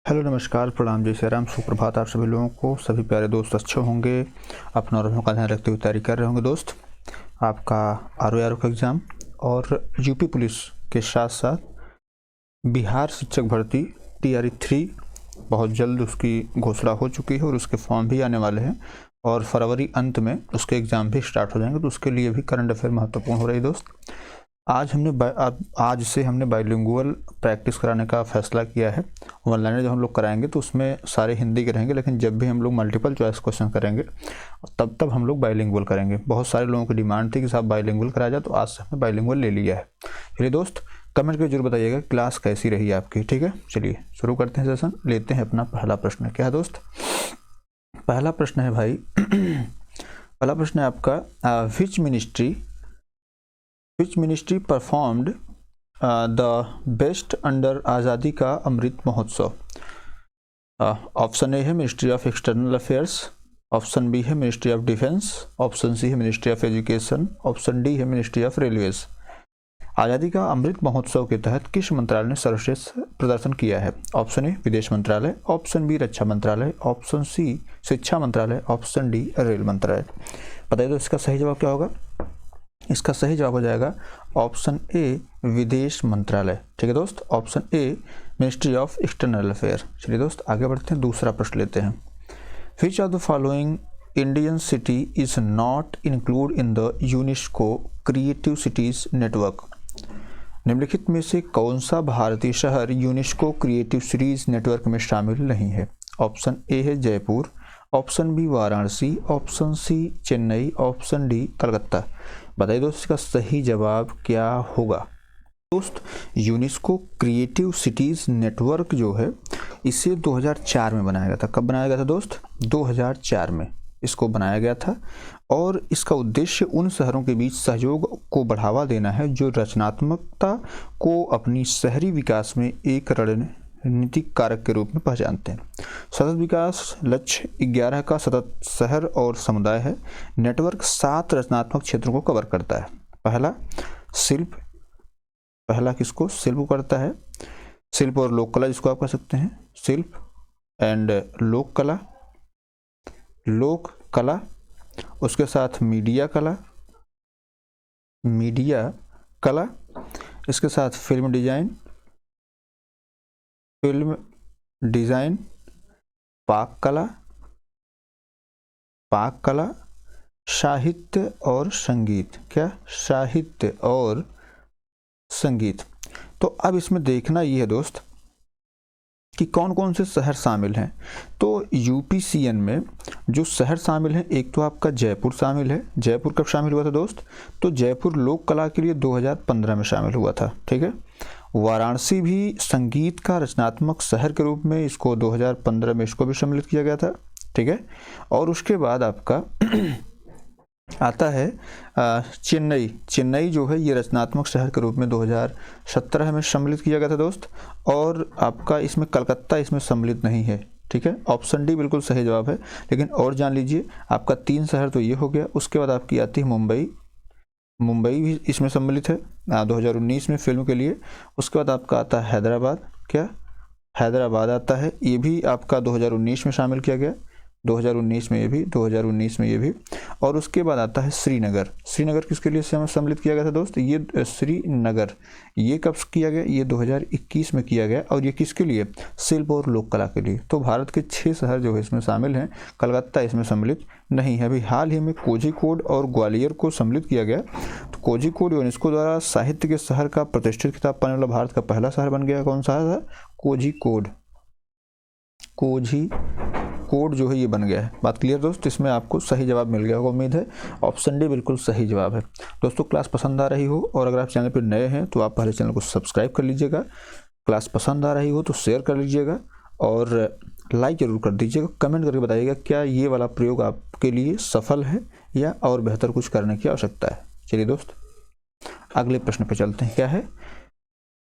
Hello नमस्कार प्रणाम जय श्री राम सुप्रभात। आप सभी लोगों को, सभी प्यारे दोस्त अच्छे होंगे, अपना और का ध्यान रखते हुए तैयारी कर रहे होंगे। दोस्त, आपका आर का एग्ज़ाम और यूपी पुलिस के साथ साथ बिहार शिक्षक भर्ती TRE 3 बहुत जल्द उसकी घोषणा हो चुकी है और उसके फॉर्म भी आने वाले हैं और फरवरी अंत में उसके एग्ज़ाम भी स्टार्ट हो जाएंगे। तो उसके लिए भी करंट अफेयर महत्वपूर्ण हो रही है। दोस्त, आज से हमने बाइलिंगुअल प्रैक्टिस कराने का फैसला किया है। ऑनलाइन जब हम लोग कराएंगे तो उसमें सारे हिंदी के रहेंगे, लेकिन जब भी हम लोग मल्टीपल चॉइस क्वेश्चन करेंगे तब हम लोग बाइलिंगुअल करेंगे। बहुत सारे लोगों की डिमांड थी कि साहब बाइलिंगुअल कराया जाए, तो आज से हमने बाइलिंगुअल ले लिया है। चलिए दोस्त, कमेंट करके जरूर बताइएगा क्लास कैसी रही आपकी। ठीक है, चलिए शुरू करते हैं सेशन। लेते हैं अपना पहला प्रश्न। क्या है दोस्त? पहला प्रश्न है भाई पहला प्रश्न है आपका, which ministry performed the best under Azadi ka Amrit Mahotsav? Option A है ministry of external affairs, option B है ministry of defence, option C है ministry of education, option D है ministry of railways. Azadi ka Amrit महोत्सव के तहत किस मंत्रालय ने सर्वश्रेष्ठ प्रदर्शन किया है? ऑप्शन ए विदेश मंत्रालय, ऑप्शन बी रक्षा मंत्रालय, ऑप्शन सी शिक्षा मंत्रालय, ऑप्शन डी रेल मंत्रालय। बताइए तो इसका सही जवाब क्या होगा? इसका सही जवाब हो जाएगा ऑप्शन ए विदेश मंत्रालय। ठीक है दोस्त, option A ministry of external affair. चलिए दोस्त आगे बढ़ते हैं, दूसरा प्रश्न लेते हैं। Which of the following Indian city is not include in the UNESCO creative cities network? निम्नलिखित में से कौन सा भारतीय शहर यूनेस्को क्रिएटिव सिटीज नेटवर्क में शामिल नहीं है? ऑप्शन ए है Jaipur, option B Varanasi, option C Chennai, option D Calcutta. बताइए दोस्त इसका सही जवाब क्या होगा? दोस्त, यूनेस्को क्रिएटिव सिटीज़ नेटवर्क जो है इसे 2004 में बनाया गया था। कब बनाया गया था दोस्त? 2004 में इसको बनाया गया था और इसका उद्देश्य उन शहरों के बीच सहयोग को बढ़ावा देना है जो रचनात्मकता को अपनी शहरी विकास में एक रणनीतिक कारक के रूप में पहचानते हैं। सतत विकास लक्ष्य 11 का सतत शहर और समुदाय है। नेटवर्क 7 रचनात्मक क्षेत्रों को कवर करता है। पहला किसको? शिल्प करता है। शिल्प और लोक कला जिसको आप कह सकते हैं, शिल्प एंड लोक कला, उसके साथ मीडिया कला, इसके साथ फिल्म डिजाइन, पाक कला, साहित्य और संगीत। क्या? साहित्य और संगीत। तो अब इसमें देखना ये है दोस्त कि कौन कौन से शहर शामिल हैं। तो UPCN में जो शहर शामिल हैं, एक तो आपका जयपुर शामिल है। जयपुर कब शामिल हुआ था दोस्त? तो जयपुर लोक कला के लिए 2015 में शामिल हुआ था। ठीक है। वाराणसी भी संगीत का रचनात्मक शहर के रूप में इसको 2015 में इसको भी सम्मिलित किया गया था। ठीक है। और उसके बाद आपका आता है चेन्नई जो है ये रचनात्मक शहर के रूप में 2017 में सम्मिलित किया गया था दोस्त। और आपका इसमें कलकत्ता इसमें सम्मिलित नहीं है। ठीक है, ऑप्शन डी बिल्कुल सही जवाब है। लेकिन और जान लीजिए, आपका 3 शहर तो ये हो गया। उसके बाद आपकी आती है मुंबई भी इसमें सम्मिलित है 2019 में फिल्म के लिए। उसके बाद आपका आता है हैदराबाद आता है, ये भी आपका 2019 में शामिल किया गया। 2019 में ये भी। और उसके बाद आता है श्रीनगर किसके लिए सम्मिलित किया गया था दोस्त? ये श्रीनगर ये कब किया गया? ये 2021 में किया गया। और ये किसके लिए? शिल्प और लोक कला के लिए। तो भारत के 6 शहर जो है इसमें शामिल हैं, कलकत्ता इसमें सम्मिलित नहीं है। अभी हाल ही में कोझिकोड और ग्वालियर को सम्मिलित किया गया। तो कोझिकोड यूनेस्को द्वारा साहित्य के शहर का प्रतिष्ठित खिताब पाने वाला भारत का पहला शहर बन गया। कौन सा था? कोझिकोड जो है ये बन गया है। बात क्लियर दोस्त? इसमें आपको सही जवाब मिल गया होगा उम्मीद है। ऑप्शन डी बिल्कुल सही जवाब है। दोस्तों, क्लास पसंद आ रही हो और अगर आप चैनल पर नए हैं तो आप पहले चैनल को सब्सक्राइब कर लीजिएगा। क्लास पसंद आ रही हो तो शेयर कर लीजिएगा और लाइक जरूर कर दीजिएगा। कमेंट करके बताइएगा क्या ये वाला प्रयोग आपके लिए सफल है या और बेहतर कुछ करने की आवश्यकता है। चलिए दोस्त अगले प्रश्न पे चलते हैं। क्या है?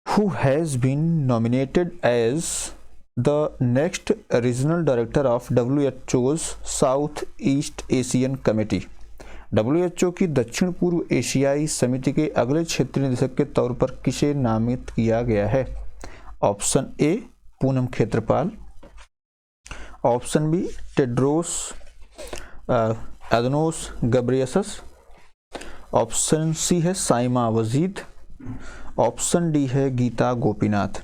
Who has been nominated as the next regional director of WHO's south east Asian committee? WHO की दक्षिण पूर्व एशियाई समिति के अगले क्षेत्रीय निदेशक के तौर पर किसे नामित किया गया है? Option A Poonam Khetrapal, option B Tedros Adhanom Ghebreyesus, option C है साइमा वजीद, ऑप्शन डी है गीता गोपीनाथ।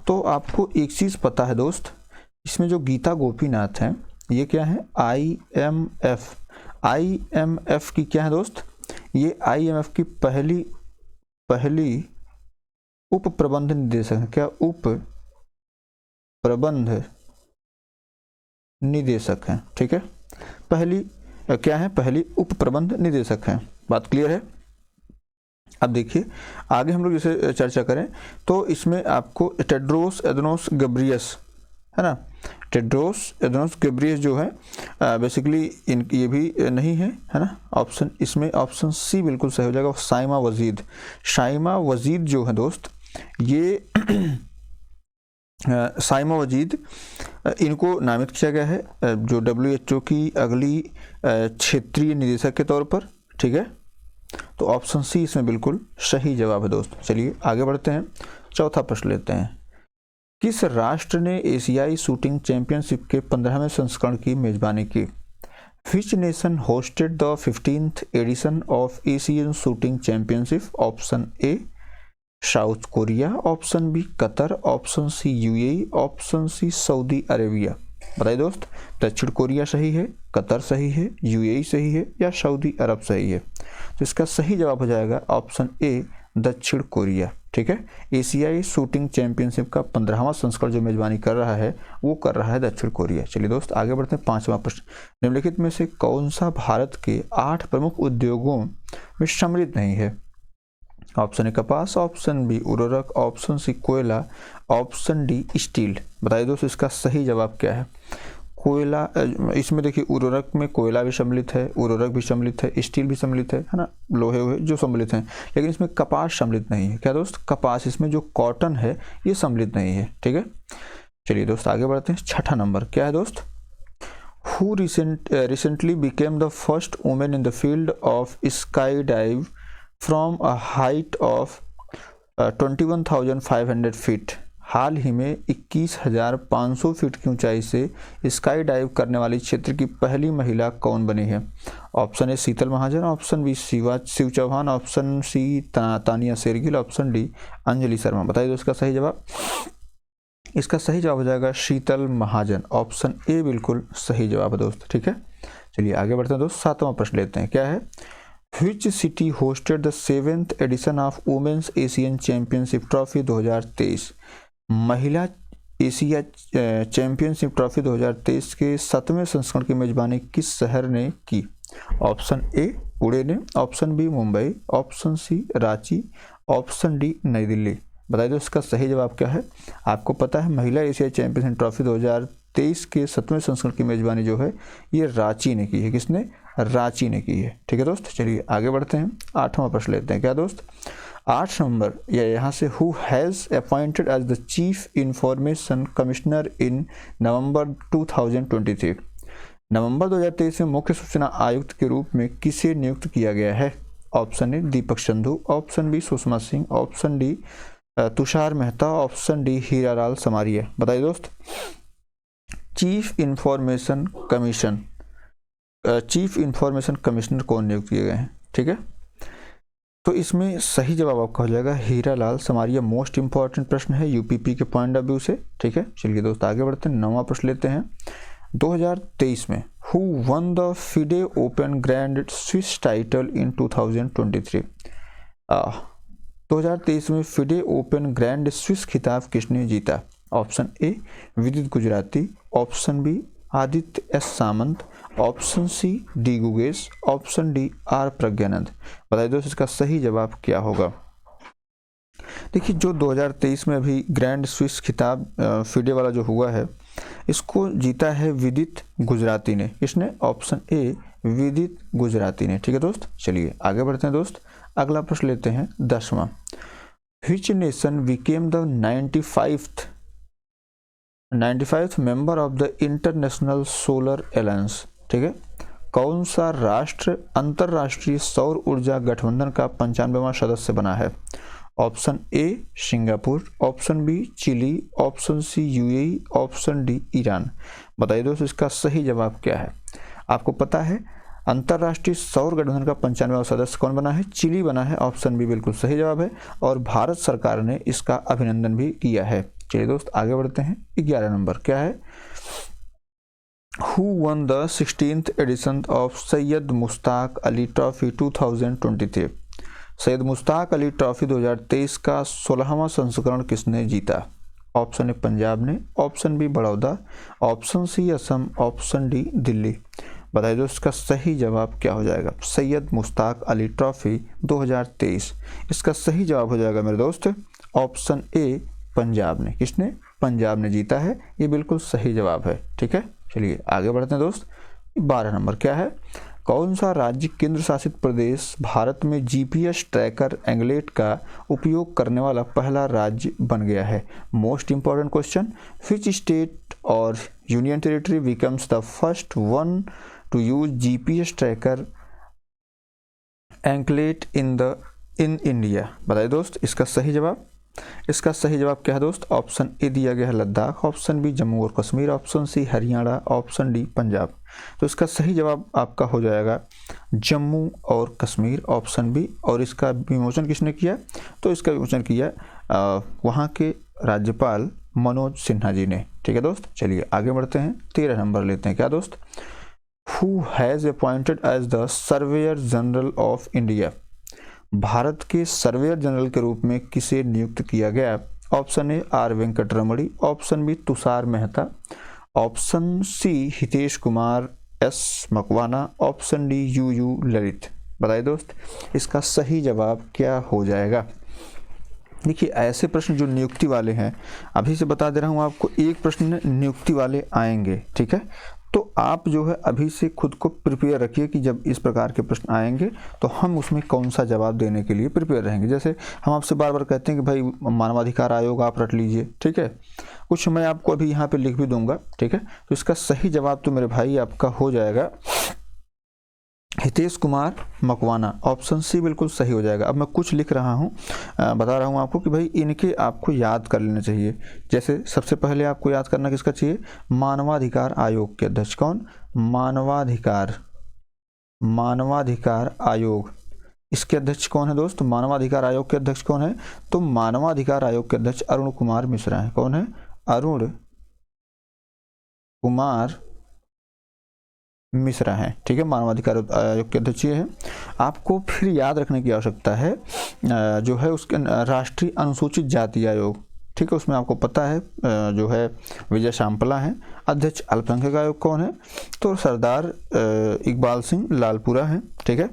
तो आपको एक चीज़ पता है दोस्त, इसमें जो गीता गोपीनाथ हैं ये क्या है, IMF। IMF की क्या है दोस्त, ये IMF की पहली उप प्रबंध निदेशक है। क्या उप प्रबंध निदेशक हैं, ठीक है। पहली क्या है, पहली उप प्रबंध निदेशक हैं। बात क्लियर है। अब देखिए आगे हम लोग जैसे चर्चा करें तो इसमें आपको टेड्रोस एडनोस गब्रियस है ना, टेड्रोस एडनोस गब्रियस जो है बेसिकली ये भी नहीं है ना ऑप्शन, इसमें ऑप्शन सी बिल्कुल सही हो जाएगा। साइमा वजीद, साइमा वजीद जो है दोस्त ये साइमा वजीद इनको नामित किया गया है जो WHO की अगली क्षेत्रीय निदेशक के तौर पर, ठीक है। तो ऑप्शन सी इसमें बिल्कुल सही जवाब है दोस्त। चलिए आगे बढ़ते हैं, चौथा प्रश्न लेते हैं। किस राष्ट्र ने एशियाई शूटिंग चैंपियनशिप के 15वें संस्करण की मेजबानी की? Which nation hosted the 15th edition of Asian Shooting Championship? Option A South Korea, option B Qatar, option C UAE, option C Saudi Arabia. बताइए दोस्त, दक्षिण कोरिया सही है, कतर सही है, UAE सही है या सऊदी अरब सही है? तो इसका सही जवाब हो जाएगा ऑप्शन ए दक्षिण कोरिया, ठीक है। एशियाई शूटिंग चैंपियनशिप का 15वां संस्करण जो मेजबानी कर रहा है वो कर रहा है दक्षिण कोरिया। चलिए दोस्त आगे बढ़ते हैं, 5वां प्रश्न। निम्नलिखित में से कौन सा भारत के 8 प्रमुख उद्योगों में सम्मिलित नहीं है? ऑप्शन ए कपास, ऑप्शन बी उर्वरक, ऑप्शन सी कोयला, ऑप्शन डी स्टील। बताइए दोस्त इसका सही जवाब क्या है? कोयला, इसमें देखिए उर्वरक में कोयला भी सम्मिलित है, उर्वरक भी सम्मिलित है, स्टील भी सम्मिलित है ना, लोहे हुए जो सम्मिलित हैं, लेकिन इसमें कपास सम्मिलित नहीं है। क्या दोस्त? कपास, इसमें जो कॉटन है ये सम्मिलित नहीं है, ठीक है। चलिए दोस्त आगे बढ़ते हैं, 6ठा नंबर क्या है दोस्त? Who recently became the first women in the field of sky dive from a height of 21,500 feet? हाल ही में 21,500 फीट की ऊंचाई से स्काई डाइव करने वाली क्षेत्र की पहली महिला कौन बनी है? Option A Sheetal Mahajan, option B Shiv Chauhan, option C Tania Shergill, option D Anjali Sharma. बताइए इसका सही जवाब। इसका सही जवाब हो जाएगा शीतल महाजन, ऑप्शन ए बिल्कुल सही जवाब है दोस्त, ठीक है। चलिए आगे बढ़ते हैं दोस्त, 7वां प्रश्न लेते हैं। क्या है? Which city hosted the 7th edition of Women's Asian Championship Trophy 2023? महिला एशिया चैंपियनशिप ट्रॉफी 2023 के 7वें संस्करण की मेजबानी किस शहर ने की? ऑप्शन ए पुणे ने, option B Mumbai, option C Ranchi, option D New Delhi. बताइए इसका सही जवाब क्या है? आपको पता है महिला एशिया चैंपियनशिप ट्रॉफी 2023 के 7वें संस्करण की मेजबानी जो है ये रांची ने की है। किसने? रांची ने की है, ठीक है दोस्त। चलिए आगे बढ़ते हैं, 8वां प्रश्न लेते हैं। क्या दोस्त? 8 नंबर या यहाँ से who has appointed as the chief information commissioner in November 2023? नवंबर 2023 में मुख्य सूचना आयुक्त के रूप में किसे नियुक्त किया गया है? Option A Deepak Sandhu, option B Sushma Singh, option D Tushar Mehta, option D Hiralal Samariya. बताइए दोस्त चीफ इंफॉर्मेशन कमिश्नर कौन नियुक्त किए गए हैं, ठीक है। तो इसमें सही जवाब आपका हो जाएगा हीरालाल समारिया। मोस्ट इंपॉर्टेंट प्रश्न है यूपीपी के पॉइंट ऑफ व्यू से, ठीक है। चलिए दोस्त आगे बढ़ते हैं, 9वां प्रश्न लेते हैं। 2023 में who one the FIDE open grand Swiss title in 2023? 2023 में फिडे ओपन ग्रैंड स्विस खिताब किसने जीता? Option A Vidit Gujrathi, option B Aditya S Samant, option C D Gukesh, option D R Praggnanandhaa. बताइए दोस्तों इसका सही जवाब क्या होगा? देखिए जो 2023 में अभी ग्रैंड स्विस खिताब फिडे वाला जो हुआ है इसको जीता है विदित गुजराती ने। इसने ऑप्शन ए विदित गुजराती ने, ठीक है दोस्त। चलिए आगे बढ़ते हैं दोस्त, अगला प्रश्न लेते हैं 10वां। Which nation became the 95th member of the international solar alliance? ठीक है, कौन सा राष्ट्र अंतरराष्ट्रीय सौर ऊर्जा गठबंधन का 95वां सदस्य बना है? Option A Singapore, option B Chile, option C UAE, option D Iran. बताइए दोस्तों इसका सही जवाब क्या है। आपको पता है अंतर्राष्ट्रीय सौर गठबंधन का 95वां सदस्य कौन बना है, चिली बना है। ऑप्शन बी बिल्कुल सही जवाब है और भारत सरकार ने इसका अभिनंदन भी किया है। चलिए दोस्त आगे बढ़ते हैं। 11 नंबर क्या है, Who won the 16th edition of Syed Mushtaq Ali trophy 2023? Syed Mushtaq Ali trophy 2023 का 16वां संस्करण किसने जीता? ऑप्शन ए पंजाब ने, option B Baroda, option C Assam, option D Delhi. बताइए दोस्त इसका सही जवाब क्या हो जाएगा। सैयद मुश्ताक अली ट्रॉफी 2023, इसका सही जवाब हो जाएगा मेरे दोस्त ऑप्शन ए पंजाब ने। किसने? पंजाब ने जीता है, ये बिल्कुल सही जवाब है। ठीक है, चलिए आगे बढ़ते हैं दोस्त। 12 नंबर क्या है, कौन सा राज्य केंद्र शासित प्रदेश भारत में जीपीएस ट्रैकर एंगलेट का उपयोग करने वाला पहला राज्य बन गया है? Most important question, which state और union territory becomes the first one to use GPS tracker anklet in India? बताइए दोस्त इसका सही जवाब। इसका सही जवाब क्या है दोस्त? ऑप्शन ए दिया गया है लद्दाख, ऑप्शन बी जम्मू और Kashmir, option C Haryana, option D Punjab. तो इसका सही जवाब आपका हो जाएगा जम्मू और कश्मीर, ऑप्शन बी। और इसका विमोचन किसने किया? तो इसका विमोचन किया वहाँ के राज्यपाल मनोज सिन्हा जी ने। ठीक है दोस्त, चलिए आगे बढ़ते हैं। 13 नंबर लेते हैं क्या दोस्त, who has appointed as the surveyor general of India? Bharat के सर्वेयर जनरल के रूप में किसे नियुक्त किया गया? Option A R Venkataramani, option B Tushar Mehta, option C Hitesh Kumar S Makwana, option D U Lalit. बताइए दोस्त इसका सही जवाब क्या हो जाएगा। देखिए ऐसे प्रश्न जो नियुक्ति वाले हैं, अभी से बता दे रहा हूँ आपको, एक प्रश्न नियुक्ति वाले आएंगे। ठीक है, तो आप जो है अभी से खुद को प्रिपेयर रखिए कि जब इस प्रकार के प्रश्न आएंगे तो हम उसमें कौन सा जवाब देने के लिए प्रिपेयर रहेंगे। जैसे हम आपसे बार बार कहते हैं कि भाई मानवाधिकार आयोग आप रट लीजिए। ठीक है, कुछ मैं आपको अभी यहाँ पे लिख भी दूंगा। ठीक है, तो इसका सही जवाब तो मेरे भाई आपका हो जाएगा हितेश कुमार मकवाना, ऑप्शन सी बिल्कुल सही हो जाएगा। अब मैं कुछ लिख रहा हूँ, बता रहा हूँ आपको कि भाई इनके आपको याद कर लेने चाहिए। जैसे सबसे पहले आपको याद करना किसका चाहिए, मानवाधिकार आयोग के अध्यक्ष कौन? मानवाधिकार आयोग, इसके अध्यक्ष कौन है दोस्त? मानवाधिकार आयोग के अध्यक्ष कौन है? तो मानवाधिकार आयोग के अध्यक्ष अरुण कुमार मिश्रा है। कौन है? अरुण कुमार मिश्रा है। ठीक है, मानवाधिकार आयोग के अध्यक्ष ये है। आपको फिर याद रखने की आवश्यकता है जो है उसके राष्ट्रीय अनुसूचित जाति आयोग। ठीक है, उसमें आपको पता है जो है विजय शांपला है। अध्यक्ष अल्पसंख्यक आयोग कौन है? तो सरदार इकबाल सिंह लालपुरा है। ठीक है,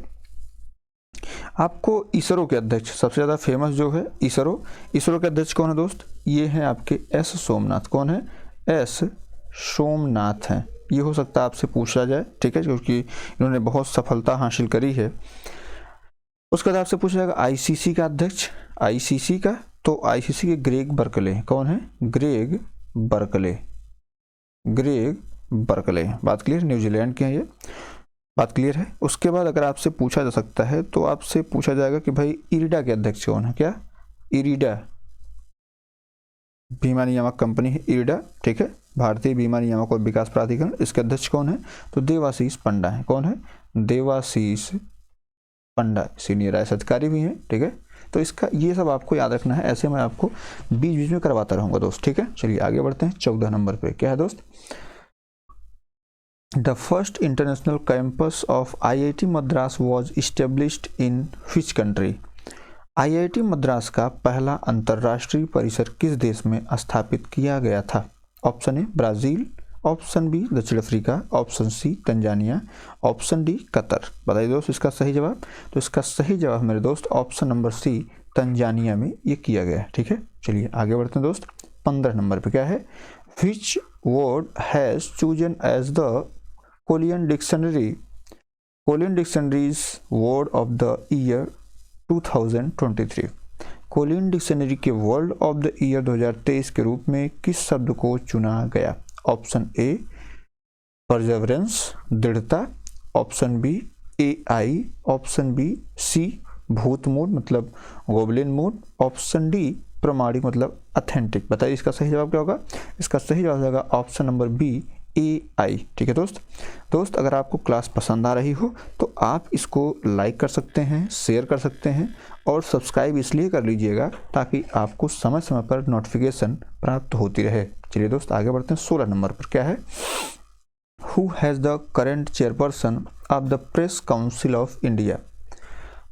आपको इसरो के अध्यक्ष सबसे ज़्यादा फेमस जो है इसरो के अध्यक्ष कौन है दोस्त? ये हैं आपके एस सोमनाथ। कौन है? एस सोमनाथ हैं। ये हो सकता है आपसे पूछा जाए। ठीक है, क्योंकि इन्होंने बहुत सफलता हासिल करी है। उसके बाद आपसे पूछा जाएगा आईसीसी का अध्यक्ष, आईसीसी का, तो आईसीसी के ग्रेग बर्कले। कौन है? Greg Berkeley. बात क्लियर? न्यूजीलैंड के हैं ये, बात क्लियर है। उसके बाद अगर आपसे पूछा जा सकता है तो आपसे पूछा जाएगा कि भाई इरिडा के अध्यक्ष कौन है? क्या? इरिडा बीमा नियामक कंपनी है इरिडा। ठीक है, भारतीय बीमा नियामक और विकास प्राधिकरण, इसके अध्यक्ष कौन है? तो देवाशीष पंडा है। कौन है? देवाशीष पंडा, सीनियर आईएएस अधिकारी भी हैं। ठीक है, तो इसका ये सब आपको याद रखना है। ऐसे मैं आपको बीच बीच में करवाता रहूंगा दोस्त। ठीक है, चलिए आगे बढ़ते हैं। 14 नंबर पे क्या है दोस्त, the first international campus of IIT Madras was established in which country? IIT Madras का पहला अंतर्राष्ट्रीय परिसर किस देश में स्थापित किया गया था? Option A Brazil, option B दक्षिण Africa, option C Tanzania, option D Qatar. बताइए दोस्त इसका सही जवाब। तो इसका सही जवाब मेरे दोस्त ऑप्शन नंबर सी तंजानिया में ये किया गया है। ठीक है, चलिए आगे बढ़ते हैं दोस्त। 15 नंबर पे क्या है, which word has chosen as the Collins dictionary's word of the year 2023? Collins dictionary के वर्ड ऑफ द ईयर 2023 के रूप में किस शब्द को चुना गया? ऑप्शन ए परसेवरेंस, दृढ़ता, option B AI, option B C भूत मूड मतलब गोबलिन मूड। ऑप्शन डी प्रमाणिक मतलब अथेंटिक। बताइए इसका सही जवाब क्या होगा? इसका सही जवाब होगा ऑप्शन नंबर बी AI। ठीक है दोस्त अगर आपको क्लास पसंद आ रही हो तो आप इसको लाइक कर सकते हैं, शेयर कर सकते हैं और सब्सक्राइब इसलिए कर लीजिएगा ताकि आपको समय समय पर नोटिफिकेशन प्राप्त होती रहे। चलिए दोस्त आगे बढ़ते हैं। 16 नंबर पर क्या है? Who has the current chairperson of the press council of India?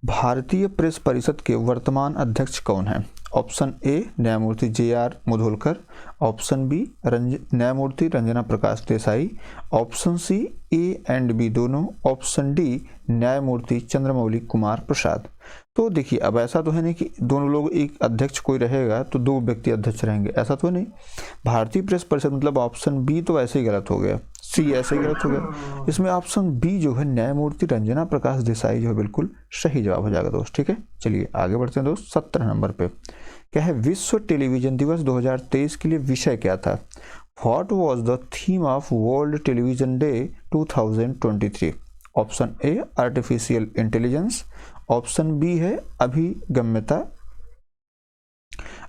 भारतीय प्रेस परिषद के वर्तमान अध्यक्ष कौन है? ऑप्शन ए न्यायमूर्ति JR मुधोलकर, ऑप्शन बी न्यायमूर्ति Ranjana Prakash Desai, option C A and B दोनों, ऑप्शन डी न्यायमूर्ति चंद्रमौली कुमार प्रसाद। तो देखिए अब ऐसा तो है नहीं कि दोनों लोग एक अध्यक्ष कोई रहेगा तो दो व्यक्ति अध्यक्ष रहेंगे, ऐसा तो नहीं। भारतीय प्रेस परिषद मतलब ऑप्शन बी तो ऐसे ही गलत हो गया, सी ऐसे ही गलत हो गया। इसमें ऑप्शन बी जो है न्यायमूर्ति रंजना प्रकाश देसाई जो है बिल्कुल सही जवाब हो जाएगा दोस्त। ठीक है चलिए आगे बढ़ते हैं दोस्त। 17 नंबर पे क्या है? विश्व टेलीविजन दिवस 2023 के लिए विषय क्या था? What was the theme of World Television Day 2023? Option A artificial intelligence, option B है अभिगम्यता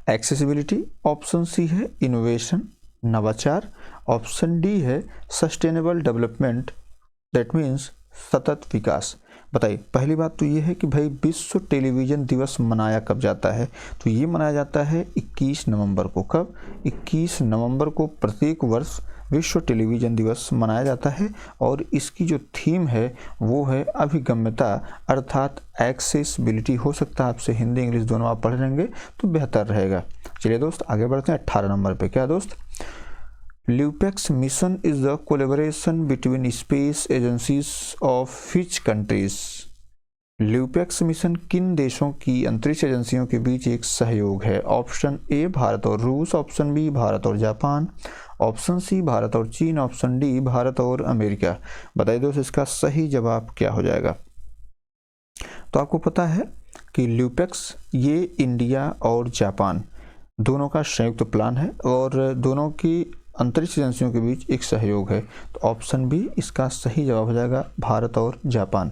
एक्सेसिबिलिटी, ऑप्शन सी है इनोवेशन नवाचार, ऑप्शन डी है सस्टेनेबल डेवलपमेंट दैट मीन्स सतत विकास। बताइए पहली बात तो ये है कि भाई विश्व टेलीविज़न दिवस मनाया कब जाता है? तो ये मनाया जाता है 21 नवंबर को। कब? 21 नवंबर को प्रत्येक वर्ष विश्व टेलीविज़न दिवस मनाया जाता है और इसकी जो थीम है वो है अभिगम्यता अर्थात एक्सेसिबिलिटी। हो सकता है आपसे हिंदी इंग्लिश दोनों आप पढ़ लेंगे तो बेहतर रहेगा। चलिए दोस्त आगे बढ़ते हैं। 18 नंबर पे क्या दोस्त? LUPEX mission is the collaboration between space agencies of which countries? LUPEX mission किन देशों की अंतरिक्ष एजेंसियों के बीच एक सहयोग है? ऑप्शन ए भारत और रूस, ऑप्शन बी भारत और जापान, ऑप्शन सी भारत और चीन, ऑप्शन डी भारत और अमेरिका। बताइए दोस्त इसका सही जवाब क्या हो जाएगा? तो आपको पता है कि ल्यूपेक्स ये इंडिया और जापान दोनों का संयुक्त प्लान है और दोनों की अंतरिक्ष एजेंसियों के बीच एक सहयोग है। तो ऑप्शन बी इसका सही जवाब हो जाएगा भारत और जापान।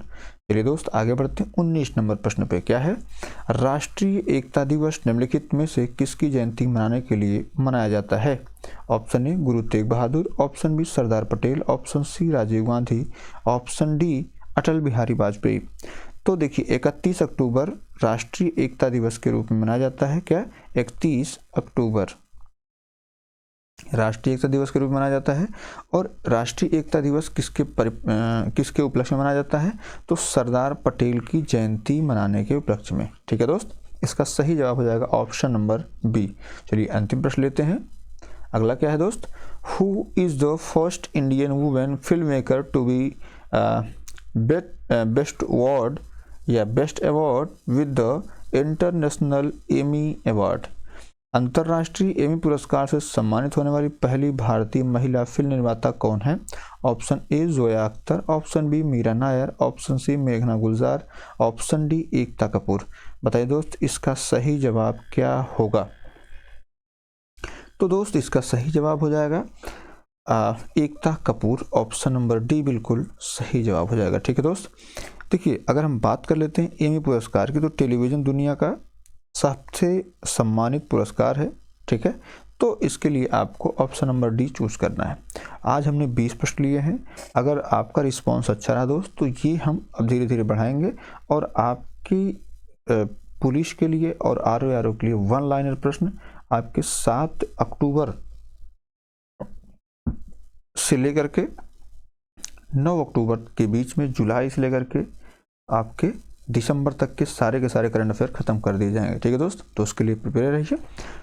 चलिए दोस्त आगे बढ़ते हैं। 19 नंबर प्रश्न पे क्या है? राष्ट्रीय एकता दिवस निम्नलिखित में से किसकी जयंती मनाने के लिए मनाया जाता है? Option A Guru Tegh Bahadur, option B Sardar Patel, option C Rajiv Gandhi, option D Atal Bihari Vajpayee. तो देखिए 31 अक्टूबर राष्ट्रीय एकता दिवस के रूप में मनाया जाता है। क्या? 31 अक्टूबर राष्ट्रीय एकता दिवस के रूप में मनाया जाता है। और राष्ट्रीय एकता दिवस किसके उपलक्ष्य में मनाया जाता है? तो सरदार पटेल की जयंती मनाने के उपलक्ष्य में। ठीक है दोस्त इसका सही जवाब हो जाएगा ऑप्शन नंबर बी। चलिए अंतिम प्रश्न लेते हैं। अगला क्या है दोस्त? Who is the first Indian women film maker to be best award या best award with the international Emmy award? अंतर्राष्ट्रीय एमी पुरस्कार से सम्मानित होने वाली पहली भारतीय महिला फिल्म निर्माता कौन है? Option A Zoya Akhtar, option B Mira Nair, option C मेघना गुलजार, ऑप्शन डी एकता कपूर। बताइए दोस्त इसका सही जवाब क्या होगा? तो दोस्त इसका सही जवाब हो जाएगा Ekta Kapoor. Option number D बिल्कुल सही जवाब हो जाएगा। ठीक है दोस्त देखिए अगर हम बात कर लेते हैं एमी पुरस्कार की तो टेलीविज़न दुनिया का सबसे सम्मानित पुरस्कार है। ठीक है तो इसके लिए आपको ऑप्शन नंबर डी चूज करना है। आज हमने 20 प्रश्न लिए हैं। अगर आपका रिस्पांस अच्छा रहा दोस्त तो ये हम अब धीरे धीरे बढ़ाएंगे और आपकी पुलिस के लिए और RO के लिए 1 लाइनर प्रश्न आपके 7 अक्टूबर से लेकर के 9 अक्टूबर के बीच में, जुलाई से लेकर के आपके दिसंबर तक के सारे करंट अफेयर खत्म कर दिए जाएंगे। ठीक है दोस्त तो उसके लिए प्रिपेयर रहिए।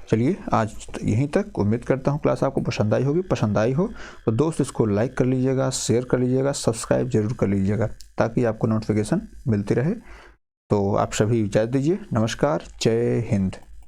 चलिए आज यहीं तक। उम्मीद करता हूँ क्लास आपको पसंद आई होगी। पसंद आई हो तो दोस्त इसको लाइक कर लीजिएगा, शेयर कर लीजिएगा, सब्सक्राइब जरूर कर लीजिएगा ताकि आपको नोटिफिकेशन मिलती रहे। तो आप सभी इजाज़त दीजिए। नमस्कार, जय हिंद।